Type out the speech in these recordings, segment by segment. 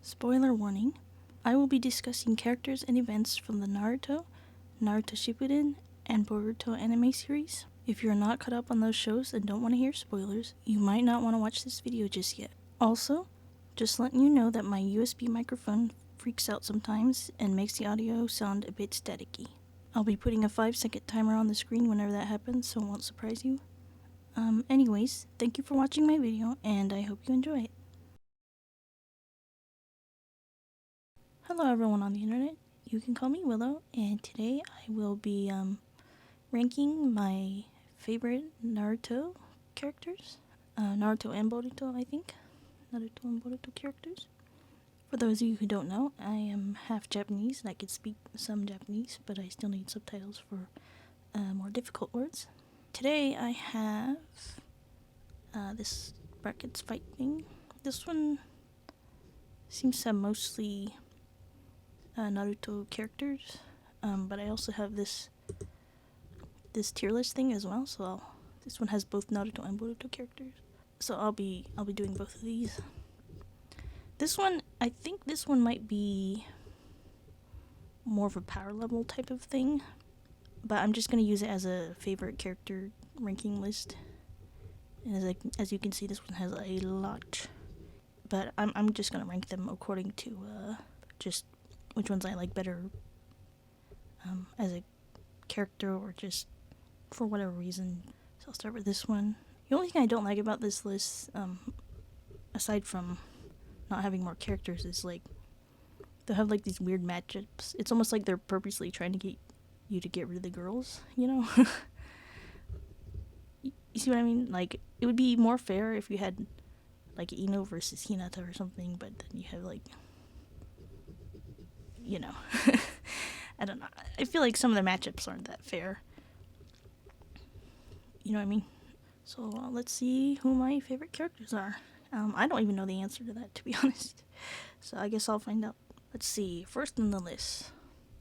Spoiler warning, I will be discussing characters and events from the Naruto, Naruto Shippuden, and Boruto anime series. If you're not caught up on those shows and don't want to hear spoilers, you might not want to watch this video just yet. Also, just letting you know that my USB microphone freaks out sometimes and makes the audio sound a bit staticky. I'll be putting a 5-second timer on the screen whenever that happens, so it won't surprise you. Anyways, thank you for watching my video, and I hope you enjoy it. Hello everyone on the internet, you can call me Willow, and today I will be ranking my favorite Naruto characters. Naruto and Boruto, I think. Naruto and Boruto characters. For those of you who don't know, I am half Japanese and I can speak some Japanese, but I still need subtitles for more difficult words. Today I have this brackets fight thing. This one seems to have mostly Naruto characters, but I also have this tier list thing as well. So this one has both Naruto and Boruto characters. So I'll be doing both of these. This one, I think this one might be more of a power level type of thing, but I'm just gonna use it as a favorite character ranking list. And as you can see, this one has a lot, but I'm just gonna rank them according to just which ones I like better as a character or just for whatever reason. So I'll start with this one. The only thing I don't like about this list, aside from not having more characters, is like they'll have like these weird matchups. It's almost like they're purposely trying to get you to get rid of the girls, you know? You see what I mean? Like, it would be more fair if you had like Ino versus Hinata or something, but then you have like, you know, I don't know. I feel like some of the matchups aren't that fair. You know what I mean? So let's see who my favorite characters are. I don't even know the answer to that, to be honest. So I guess I'll find out. Let's see. First on the list,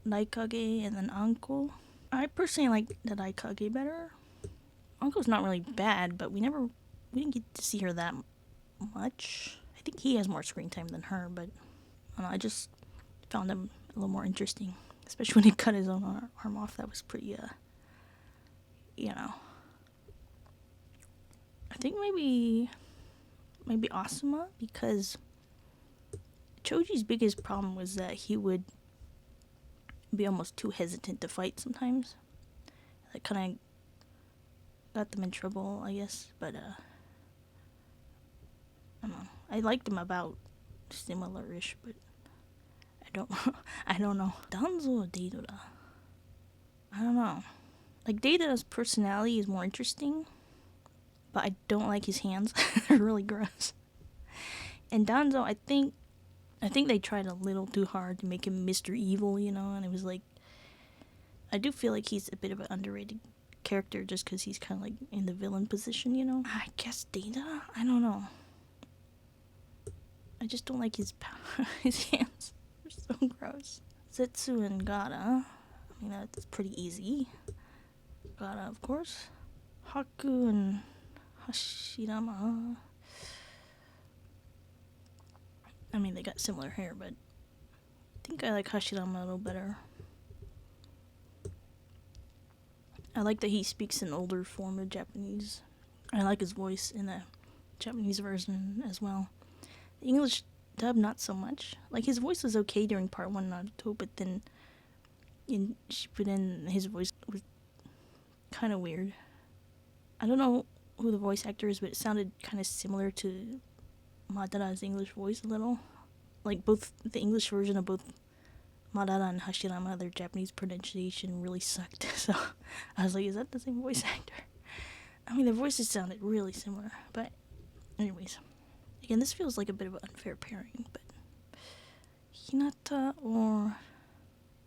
Daikage and then Anko. I personally like the Daikage better. Anko's not really bad, but we didn't get to see her that much. I think he has more screen time than her, but I don't know, I just found him a little more interesting, especially when he cut his own arm off. That was pretty, you know. I think maybe Asuma, because Choji's biggest problem was that he would be almost too hesitant to fight sometimes. That kind of got them in trouble, I guess, but I don't know. I liked him about similar-ish, but I don't know. Danzo or Deidara? I don't know. Like, Deidara's personality is more interesting, but I don't like his hands. They're really gross. And Danzo, I think they tried a little too hard to make him Mr. Evil, you know, and it was like, I do feel like he's a bit of an underrated character just because he's kind of like in the villain position, you know. I guess Deidara? I don't know. I just don't like his hands. They're so gross. Zetsu and Gaara. I mean, that's pretty easy. Gaara, of course. Haku and Hashirama. I mean, they got similar hair, but I think I like Hashirama a little better. I like that he speaks an older form of Japanese. I like his voice in the Japanese version as well. The English dub, not so much. Like, his voice was okay during part 1 Naruto, but then in Shippuden, his voice was kind of weird. I don't know who the voice actor is, but it sounded kind of similar to Madara's English voice a little. Like, both the English version of both Madara and Hashirama, their Japanese pronunciation really sucked. So I was like, is that the same voice actor? I mean, their voices sounded really similar. But anyways, again, this feels like a bit of an unfair pairing, but Hinata or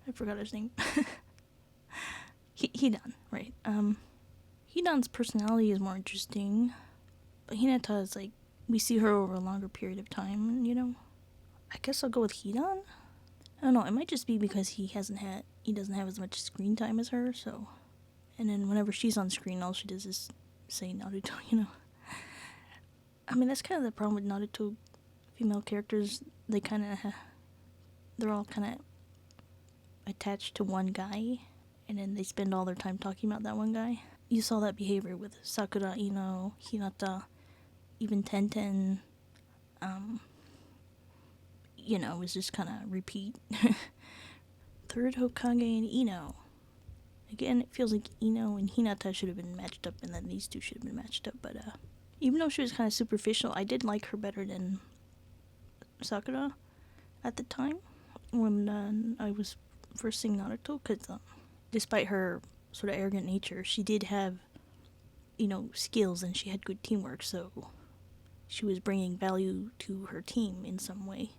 I forgot his name. Hidan, right? Hidan's personality is more interesting, but Hinata is like, we see her over a longer period of time, you know. I guess I'll go with Hidan. I don't know, it might just be because he doesn't have as much screen time as her, so. And then whenever she's on screen, all she does is say Naruto, you know. I mean, that's kind of the problem with Naruto female characters, they're all kind of attached to one guy, and then they spend all their time talking about that one guy. You saw that behavior with Sakura, Ino, Hinata, even Tenten. It was just kind of repeat. Third Hokage and Ino. Again, it feels like Ino and Hinata should have been matched up, and then these two should have been matched up. But even though she was kind of superficial, I did like her better than Sakura at the time when I was first seeing Naruto. Because despite her sort of arrogant nature, she did have, skills, and she had good teamwork. So she was bringing value to her team in some way.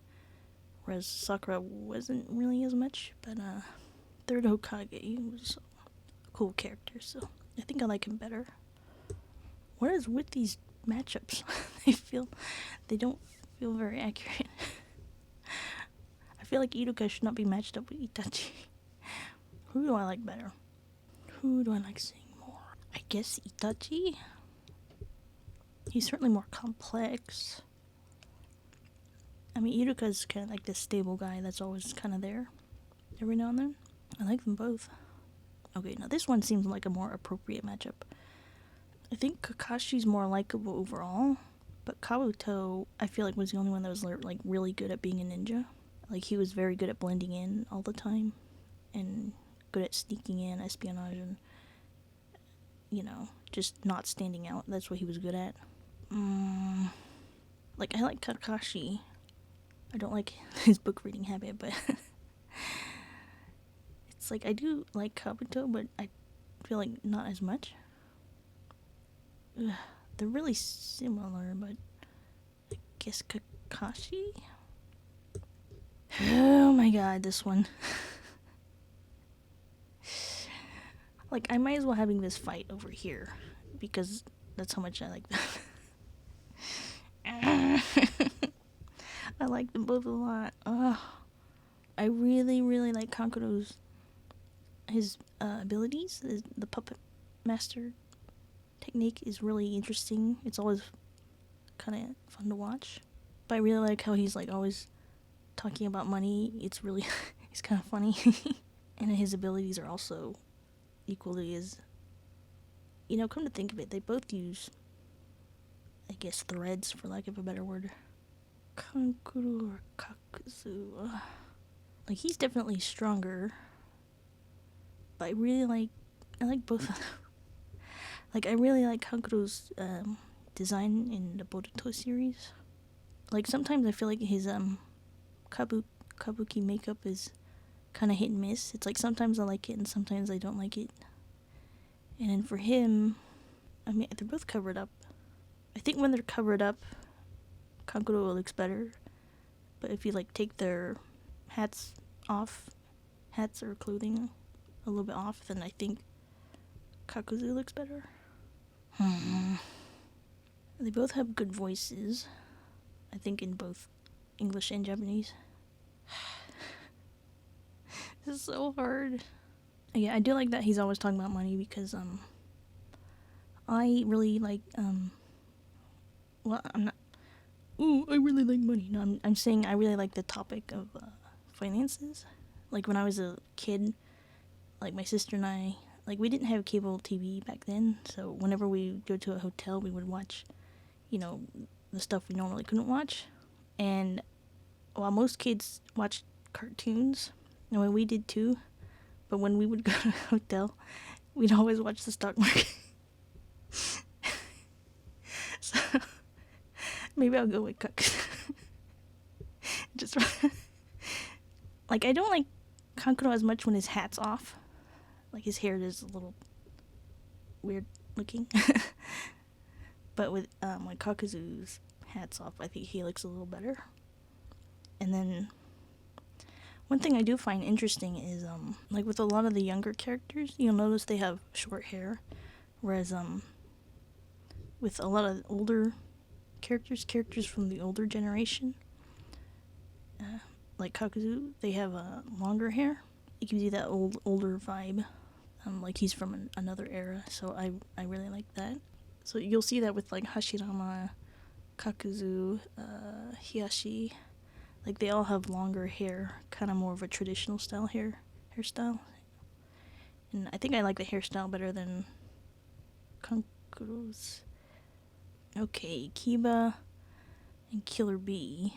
Whereas Sakura wasn't really as much. But Third Hokage was cool character, so I think I like him better. What is with these matchups? They don't feel very accurate. I feel like Iruka should not be matched up with Itachi. Who do I like better? Who do I like seeing more? I guess Itachi. He's certainly more complex. I mean, Iruka's kind of like this stable guy that's always kind of there every now and then. I like them both. Okay, now this one seems like a more appropriate matchup. I think Kakashi's more likable overall, but Kabuto, I feel like, was the only one that was like really good at being a ninja. Like, he was very good at blending in all the time, and good at sneaking in, espionage, and, just not standing out. That's what he was good at. I like Kakashi. I don't like his book reading habit, but it's like I do like Kabuto, but I feel like not as much. They're really similar, but I guess Kakashi? Oh my god, this one. Like, I might as well having this fight over here, because that's how much I like them. I like them both a lot. I really, really like Kankuro's his abilities. The puppet master technique is really interesting. It's always kind of fun to watch. But I really like how he's like always talking about money. It's really, it's kind of funny. And his abilities are also equally as, come to think of it, they both use, I guess, threads, for lack of a better word. Kankuro or Kakuzu. Like, he's definitely stronger. But I like both of them. Like, I really like Kankuro's design in the Boruto series. Like, sometimes I feel like his kabuki makeup is kind of hit and miss. It's like sometimes I like it and sometimes I don't like it. And then for him, I mean, they're both covered up. I think when they're covered up, Kankuro looks better. But if you like take their hats or clothing a little bit off, then I think Kakuzu looks better. They both have good voices, I think, in both English and Japanese. This is so hard. Yeah, I do like that he's always talking about money, because I really like I'm not. Ooh, I really like money. No, I'm saying I really like the topic of finances. Like, when I was a kid, like, my sister and I, like, we didn't have cable TV back then, so whenever we go to a hotel, we would watch, the stuff we normally couldn't watch. And while most kids watched cartoons, and we did too, but when we would go to a hotel, we'd always watch the stock market. So maybe I'll go with Kuk. Just like, I don't like Kankuro as much when his hat's off. Like, his hair is a little weird looking. But with when Kakuzu's hat's off, I think he looks a little better. And then one thing I do find interesting is like, with a lot of the younger characters, you'll notice they have short hair, whereas with a lot of older characters from the older generation, like Kakuzu, they have longer hair. It gives you that older vibe, like he's from another era. So I really like that. So you'll see that with like Hashirama Kakuzu, Hiyashi, like they all have longer hair, kind of more of a traditional style hairstyle. And I think I like the hairstyle better than Kankuru's. Okay, Kiba and Killer Bee.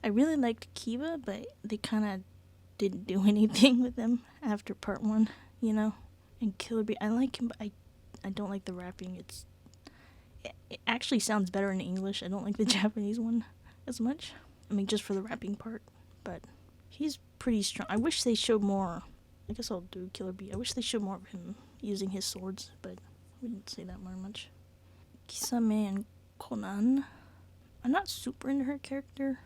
I really liked Kiba, but they kind of didn't do anything with him after part one, you know? And Killer Bee, I like him, but I don't like the rapping. It actually sounds better in English. I don't like the Japanese one as much. I mean, just for the rapping part. But he's pretty strong. I wish they showed more. I guess I'll do Killer Bee. I wish they showed more of him using his swords, but we didn't say that more much. Kisame and Conan. I'm not super into her character.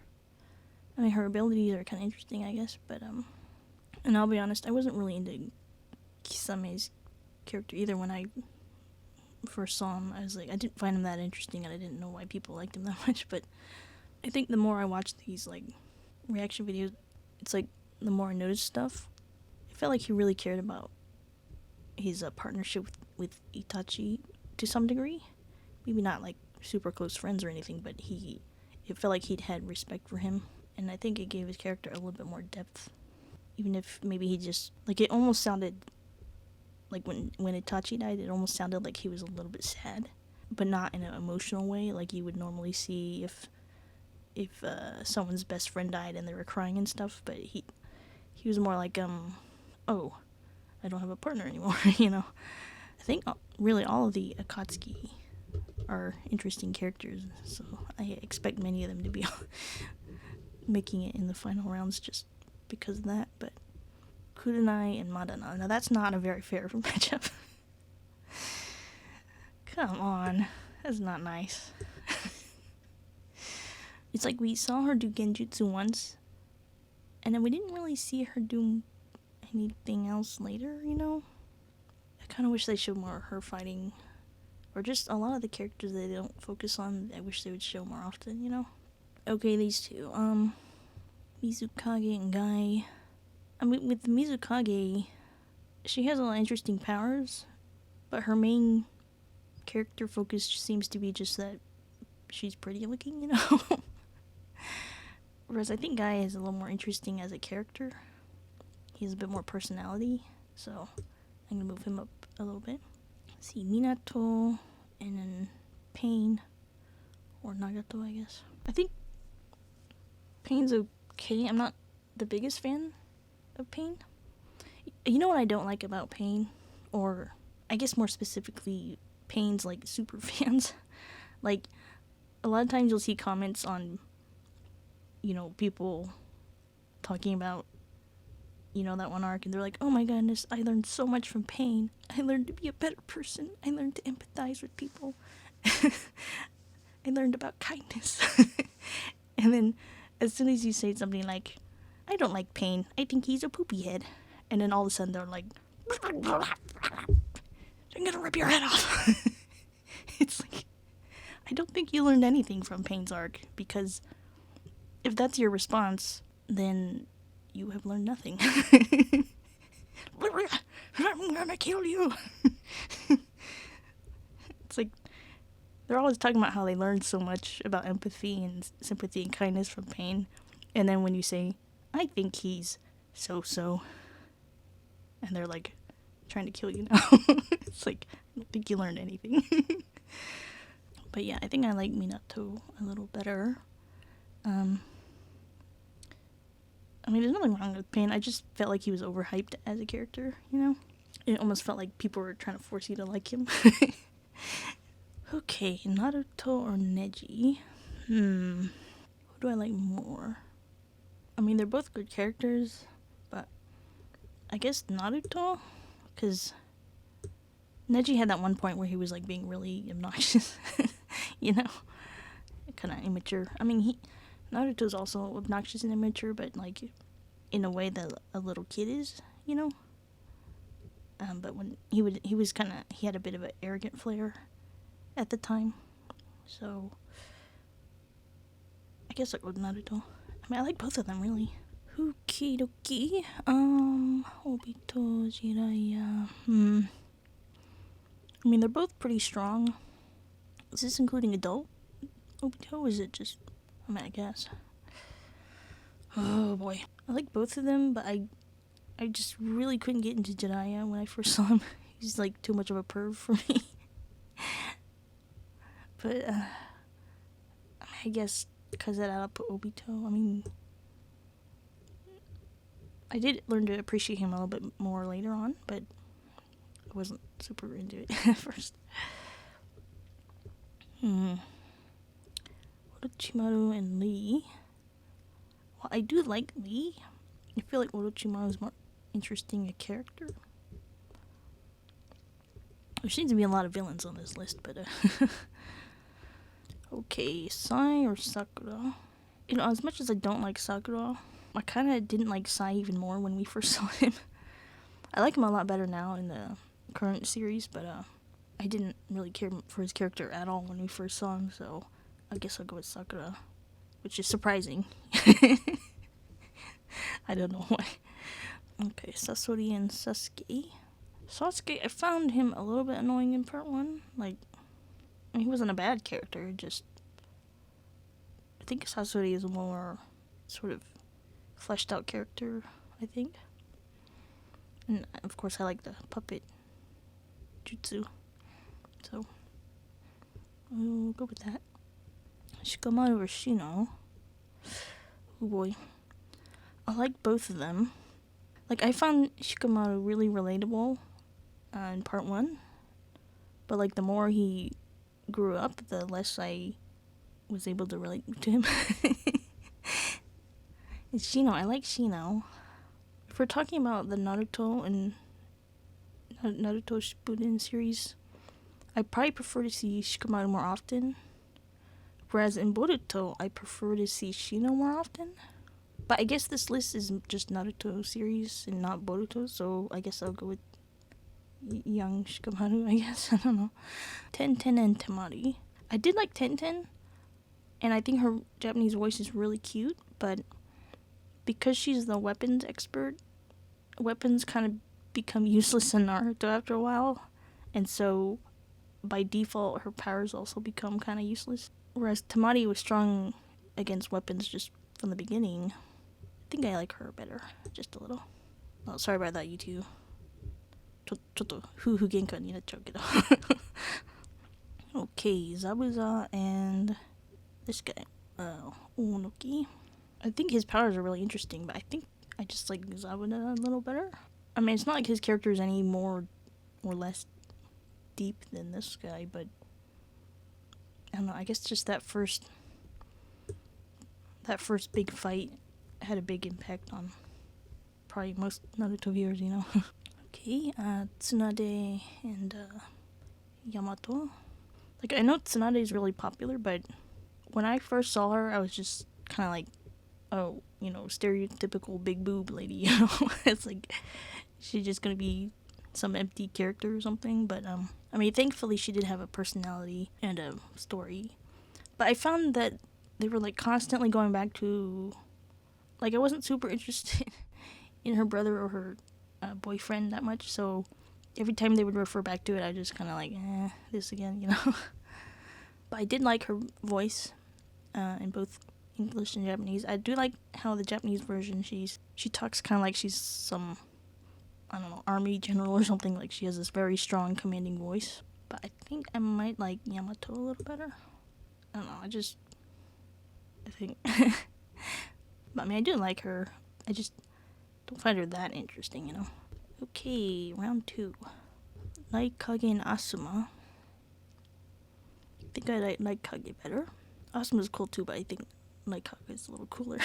I mean, her abilities are kind of interesting, I guess, but, and I'll be honest, I wasn't really into Kisame's character either when I first saw him. I was like, I didn't find him that interesting, and I didn't know why people liked him that much, but I think the more I watch these, like, reaction videos, it's like, the more I notice stuff. I felt like he really cared about his partnership with Itachi to some degree. Maybe not, like, super close friends or anything, but it felt like he'd had respect for him, and I think it gave his character a little bit more depth. Even if maybe he just, like, it almost sounded, like, when Itachi died, it almost sounded like he was a little bit sad, but not in an emotional way, like you would normally see if someone's best friend died and they were crying and stuff, but he was more like, oh, I don't have a partner anymore, you know? I think really all of the Akatsuki are interesting characters, so I expect many of them to be making it in the final rounds just because of that, but Kurenai and Madara, now that's not a very fair matchup. Come on, that's not nice. It's like we saw her do genjutsu once, and then we didn't really see her do anything else later, you know? I kind of wish they showed more of her fighting, or just a lot of the characters they don't focus on, I wish they would show more often, you know? Okay, these two, Mizukage and Guy. I mean, with Mizukage, she has a lot of interesting powers, but her main character focus seems to be just that she's pretty looking, you know? Whereas I think Guy is a little more interesting as a character. He has a bit more personality, so I'm gonna move him up a little bit. Let's see, Minato, and then Pain, or Nagato, I guess. I think Pain's okay. I'm not the biggest fan of Pain. You know what I don't like about Pain? Or, I guess more specifically, Pain's, like, super fans. Like, a lot of times you'll see comments on, you know, people talking about, you know, that one arc, and they're like, oh my goodness, I learned so much from Pain. I learned to be a better person. I learned to empathize with people. I learned about kindness. And then, as soon as you say something like, I don't like Pain, I think he's a poopy head. And then all of a sudden they're like, I'm gonna rip your head off. It's like, I don't think you learned anything from Pain's arc, because if that's your response, then you have learned nothing. I'm gonna kill you. It's like, they're always talking about how they learned so much about empathy and sympathy and kindness from Pain, and then when you say, I think he's so, and they're like, trying to kill you now. It's like, I don't think you learned anything. But yeah, I think I like Minato a little better. I mean, there's nothing wrong with Pain. I just felt like he was overhyped as a character, you know? It almost felt like people were trying to force you to like him. Okay, Naruto or Neji? Who do I like more? I mean, they're both good characters, but I guess Naruto? Because Neji had that one point where he was, like, being really obnoxious, you know? Kind of immature. I mean, Naruto's also obnoxious and immature, but, like, in a way that a little kid is, you know? But when he had a bit of an arrogant flair at the time, so I guess I'll go with Naruto. I mean, I like both of them, really. Okie dokie. Obito, Jiraiya. I mean, they're both pretty strong. Is this including adult? Obito? Is it just... I guess. Oh boy. I like both of them, but I just really couldn't get into Jiraiya when I first saw him. He's like too much of a perv for me. But I guess because of that I'll put Obito. I mean, I did learn to appreciate him a little bit more later on, but I wasn't super into it at first. Orochimaru and Lee. Well, I do like Lee. I feel like Orochimaru is more interesting a character. There seems to be a lot of villains on this list, but okay, Sai or Sakura? You know, as much as I don't like Sakura, I kind of didn't like Sai even more when we first saw him. I like him a lot better now in the current series, but I didn't really care for his character at all when we first saw him, so I guess I'll go with Sakura, which is surprising. I don't know why. Okay, Sasori and Sasuke. Sasuke, I found him a little bit annoying in part 1. Like, I mean, he wasn't a bad character, just... I think Sasori is a more sort of fleshed out character, I think. And, of course, I like the puppet jutsu. So, we'll go with that. Shikamaru or Shino. Oh boy. I like both of them. Like, I found Shikamaru really relatable in part 1. But, like, the more he grew up, the less I was able to relate to him. And Shino, I like Shino. If we're talking about the Naruto and Naruto Shippuden series, I probably prefer to see Shikamaru more often. Whereas in Boruto, I prefer to see Shino more often. But I guess this list is just Naruto series and not Boruto, so I guess I'll go with young Shikamaru, I guess. I don't know. Tenten and Temari. I did like Tenten, and I think her Japanese voice is really cute, but because she's the weapons expert, weapons kind of become useless in Naruto after a while, and so by default her powers also become kind of useless. Whereas Temari was strong against weapons just from the beginning. I think I like her better, just a little. Oh, sorry about that, you two. ちょっと夫婦喧嘩になっちゃうけど。Okay, Zabuza and this guy, Onoki. I think his powers are really interesting, but I think I just like Zabuza a little better. I mean, it's not like his character is any more or less deep than this guy, but I don't know, I guess just that first big fight had a big impact on probably most Naruto viewers, you know. Okay, Tsunade and Yamato. Like, I know Tsunade is really popular, but when I first saw her, I was just kind of like, oh, you know, stereotypical big boob lady, you know? It's like, she's just gonna be some empty character or something, but, I mean, thankfully she did have a personality and a story. But I found that they were, like, constantly going back to, like, I wasn't super interested in her brother or her boyfriend that much, so every time they would refer back to it, I just kind of like, this again, you know? But I did like her voice in both English and Japanese. I do like how the Japanese version, she talks kind of like she's some, I don't know, army general or something. Like, she has this very strong, commanding voice. But I think I might like Yamato a little better. I don't know, I think. But I mean, I do like her. I just don't find her that interesting, you know? Okay, round 2. Light Kage and Asuma. I think I like Kage better. Asuma's cool too, but I think Light Kage is a little cooler.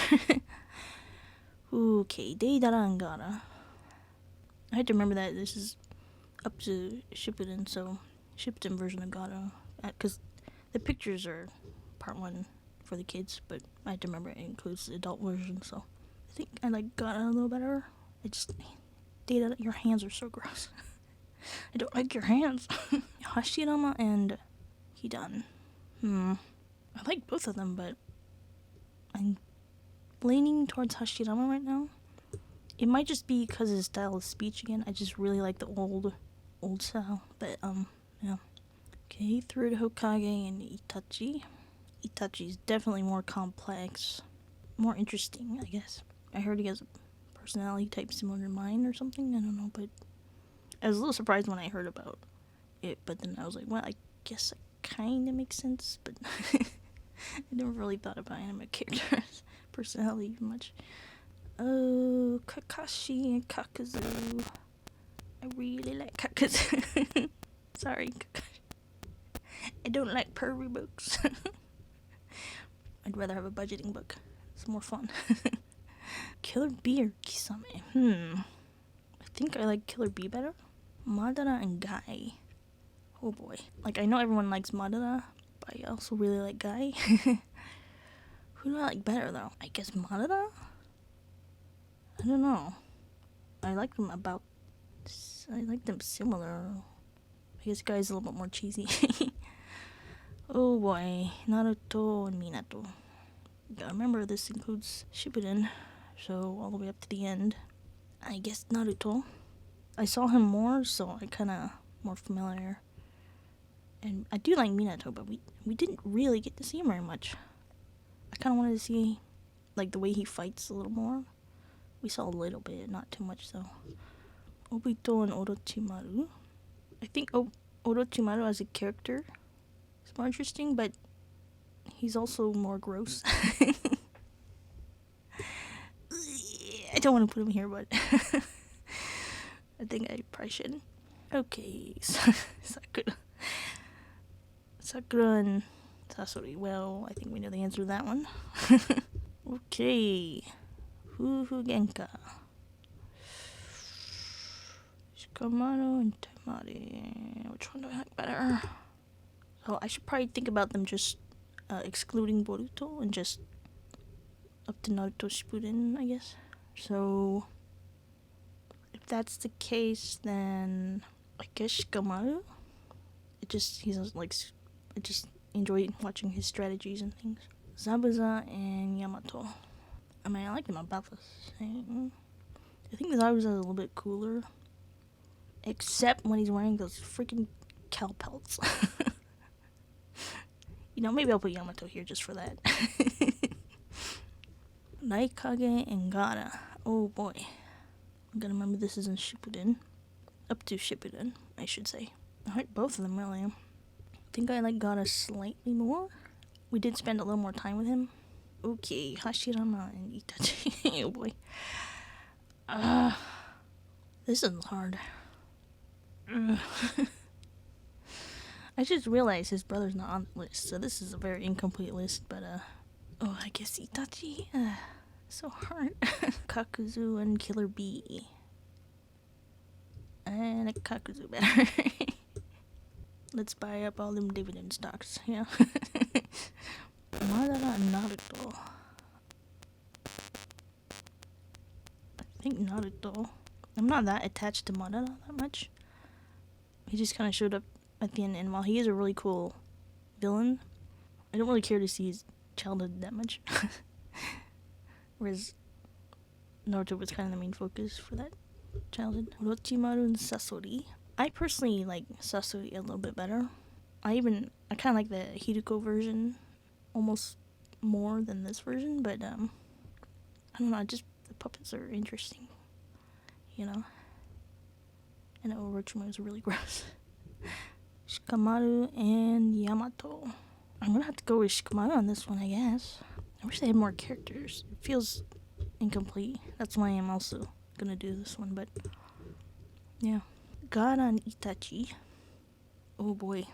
Okay, Deidara and Gaara. I had to remember that this is up to Shippuden, so Shippuden version of Gaara. Because the pictures are part 1 for the kids, but I had to remember it includes the adult version, so I think I like Gaara a little better. Deidara, your hands are so gross. I don't like your hands. Hashirama and Hidan. I like both of them, but I'm leaning towards Hashirama right now. It might just be because of his style of speech again. I just really like the old style. But, yeah. Okay, third Hokage and Itachi. Itachi's definitely more complex, more interesting, I guess. I heard he has a personality type similar to mine or something, I don't know, but I was a little surprised when I heard about it, but then I was like, well, I guess it kind of makes sense, but I never really thought about anime characters' personality much. Oh, Kakashi and Kakuzu. I really like Kakuzu. Sorry, Kakashi. I don't like pervy books. I'd rather have a budgeting book. It's more fun. Killer Bee or Kisame? I think I like Killer Bee better. Madara and Guy. Oh boy. Like, I know everyone likes Madara, but I also really like Guy. Who do I like better, though? I guess Madara? I don't know. I like them similar. I guess Guy's a little bit more cheesy. Oh boy. Naruto and Minato. Gotta remember this includes Shippuden, so all the way up to the end. I guess Naruto. I saw him more, so I kinda more familiar. And I do like Minato, but we didn't really get to see him very much. I kinda wanted to see, like, the way he fights a little more. We saw a little bit, not too much, though. Obito and Orochimaru. I think Orochimaru as a character is more interesting, but he's also more gross. I don't want to put him here, but I think I probably should. Okay, Sakura and Sasori. Well, I think we know the answer to that one. Okay. Fufu Genka. Shikamaru and Temari. Which one do I like better? So I should probably think about them just excluding Boruto and just up to Naruto Shippuden, I guess. So if that's the case, then I guess Shikamaru. I just enjoy watching his strategies and things. Zabuza and Yamato. I mean, I like them about the same. I think Zabuza is a little bit cooler. Except when he's wearing those freaking cow pelts. You know, maybe I'll put Yamato here just for that. Raikage and Gaara. Oh boy. I'm gonna remember this is in Shippuden. Up to Shippuden, I should say. I like both of them, really. I think I like Gaara slightly more. We did spend a little more time with him. Okay, Hashirama and Itachi. Oh boy. This is hard. I just realized his brother's not on the list, so this is a very incomplete list, but I guess Itachi. So hard. Kakuzu and Killer Bee. And a Kakuzu better. Let's buy up all them dividend stocks, yeah. Madara and Naruto. I think Naruto. I'm not that attached to Madara that much. He just kind of showed up at the end, and while he is a really cool villain, I don't really care to see his childhood that much. Whereas Naruto was kind of the main focus for that childhood. Orochimaru and Sasori. I personally like Sasori a little bit better. I kind of like the Hideko version almost more than this version, but I don't know, just the puppets are interesting, you know. And Orochimaru is really gross. Shikamaru and Yamato. I'm gonna have to go with Shikamaru on this one, I guess. I wish they had more characters. It feels incomplete. That's why I'm also gonna do this one, but yeah. Gaara and Itachi. Oh boy.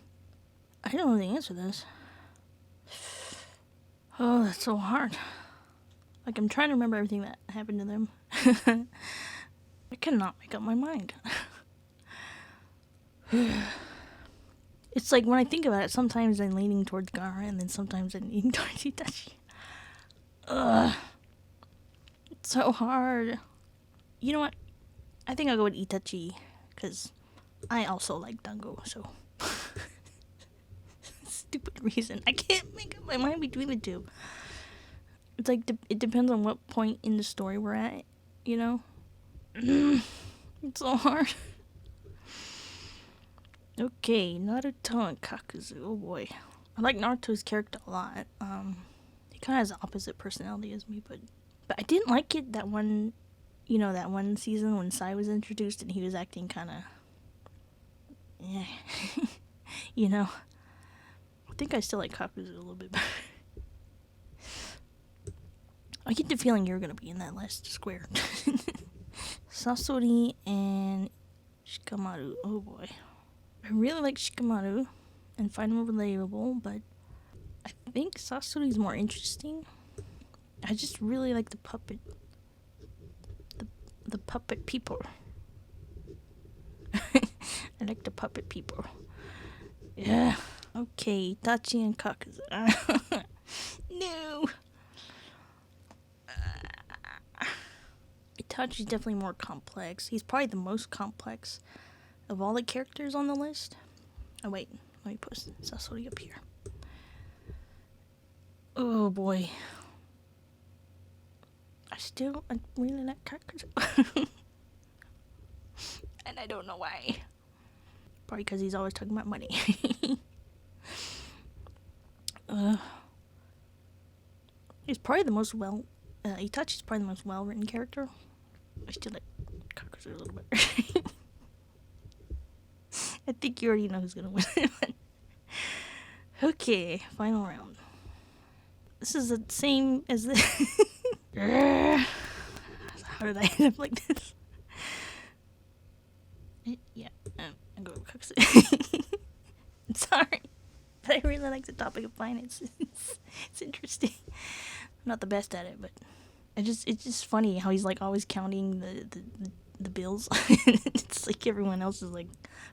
I don't know the answer to this. Oh, that's so hard. Like, I'm trying to remember everything that happened to them. I cannot make up my mind. It's like, when I think about it, sometimes I'm leaning towards Gaara, and then sometimes I'm leaning towards Itachi. Ugh. It's so hard. You know what? I think I'll go with Itachi, because I also like Dango, so. Stupid reason. I can't make up my mind between the two. It's like, it depends on what point in the story we're at, you know? It's so hard. Okay, Naruto and Kakuzu. Oh boy. I like Naruto's character a lot. He kind of has the opposite personality as me, but I didn't like it that one, that one season when Sai was introduced and he was acting kind of, yeah, I think I still like Kakuzu a little bit better. I get the feeling you're gonna be in that last square. Sasori and Shikamaru. Oh boy. I really like Shikamaru and find him relatable, but I think Sasori's more interesting. I just really like the puppet. The puppet people. I like the puppet people. Yeah. Okay, Itachi and Kakuzu. No. Itachi's definitely more complex. He's probably the most complex of all the characters on the list. Oh wait, let me put Sasori up here. Oh boy. I really like Kakuzu. And I don't know why. Probably because he's always talking about money. He's probably the most Itachi's probably the most well-written character. I still like Kakuzu a little bit. I think you already know who's gonna win. Okay, final round. This is the same as the... How did I end up like this? Yeah, I'm going with Kakuzu. I'm sorry, but I really like the topic of finance. It's interesting. I'm not the best at it, but it's just funny how he's like always counting the bills. It's like everyone else is like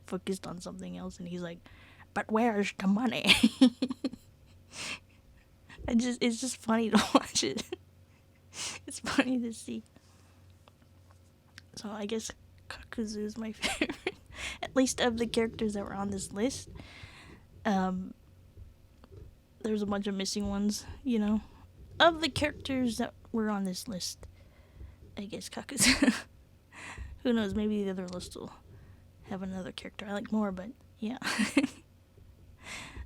focused on something else, and he's like, "But where's the money?" It's just funny to watch it. It's funny to see. So I guess Kakuzu is my favorite, at least of the characters that were on this list. There's a bunch of missing ones, Of the characters that were on this list, I guess Kakuzu. Who knows, maybe the other list will have another character I like more, but yeah.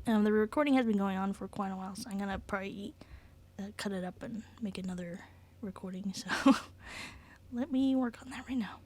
The recording has been going on for quite a while, so I'm gonna probably cut it up and make another recording, so let me work on that right now.